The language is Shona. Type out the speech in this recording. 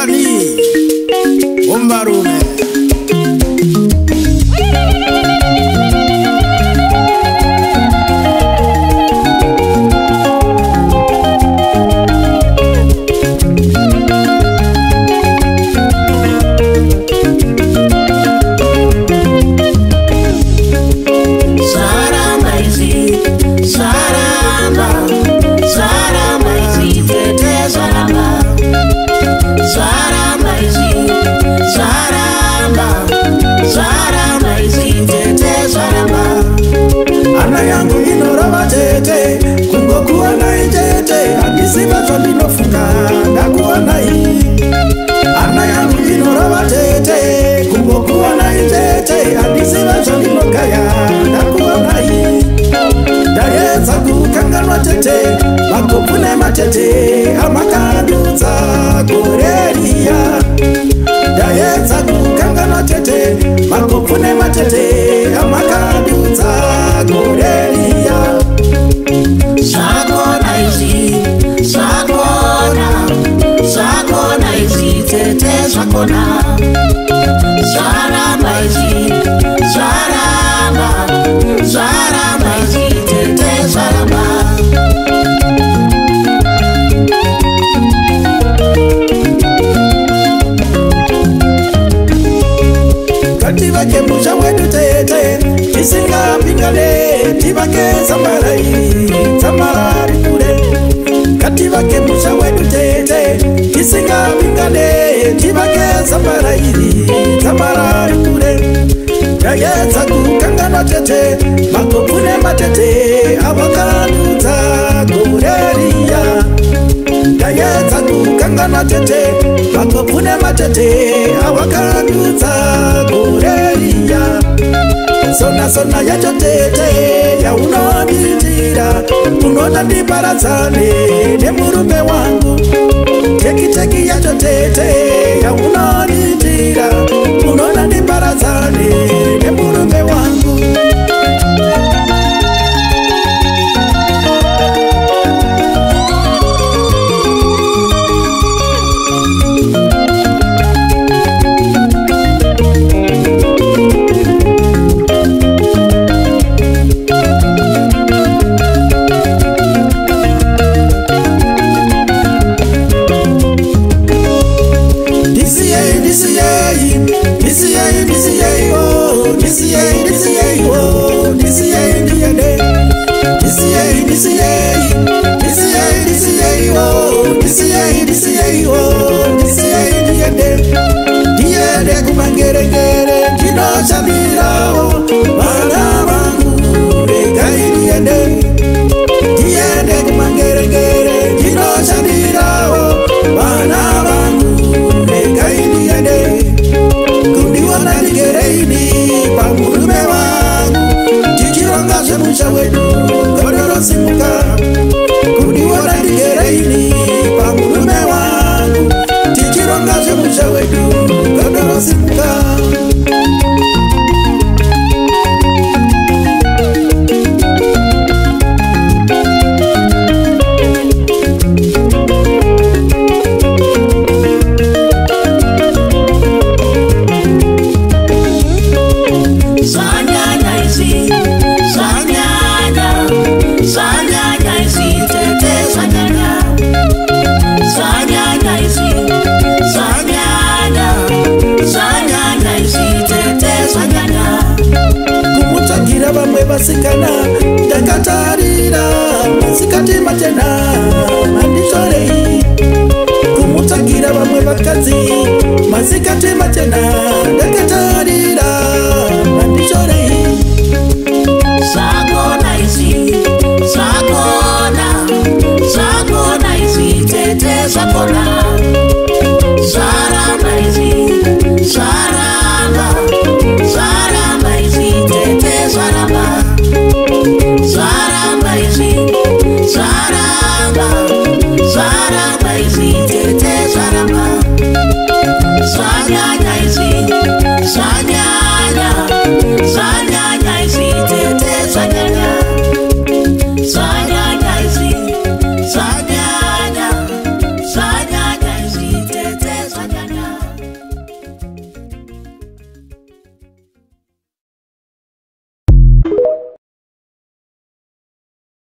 Muzikali Umbarume Andisiva zvalinofunga ndakuona iyi ana yangu inorava tete kungokuona itete andisiva zvalinogaya ndakuona iyi ndaedza kukanganwa tete makopu nematete amakandudza goreriya ndaedza kukanganwa tete makopu nematete amakandudza goreriya Shakona izi, shakona izi, tete shakona. Sharamba izi, sharamba izi, tete sharamba. Kativake musha wedu tete, tisinga pingale, tivake zamarari kure. Kativake musha wedu tete, tisinga pingale, tivake zamarari kure. Yayetsa kukangana tete, makopune matete, avakandudza goreriya. Yayetsa kukangana tete, makopune matete, avakandudza goreriya. Sona yacho tete, ya unonitira, unoda ndiparadzane, nemurume wangu. Teki yacho tete, ya unonitira, unoda ndiparadzane, nemurume wangu. Diende kumangeregere ndino chabirawo vana vangu regai diende kumangeregere ndino chabirawo vana vangu regai kundiwana digereini pamurume wangu tichironga zvemusha wedu godorosimuka kundiwana digereini pamurume wangu tichironga zvemusha wedu godorosimuka. Vasikana ndakatarira masikati matena mandishorei kumutsagira vamwe vakadzi masikati matena ndakatarira mandishorei. Shakona izi, shakona izi, tete shakona. Sharamba izi, sharamba izi, tete sharamba. Sharamba izi, sharamba izi, tete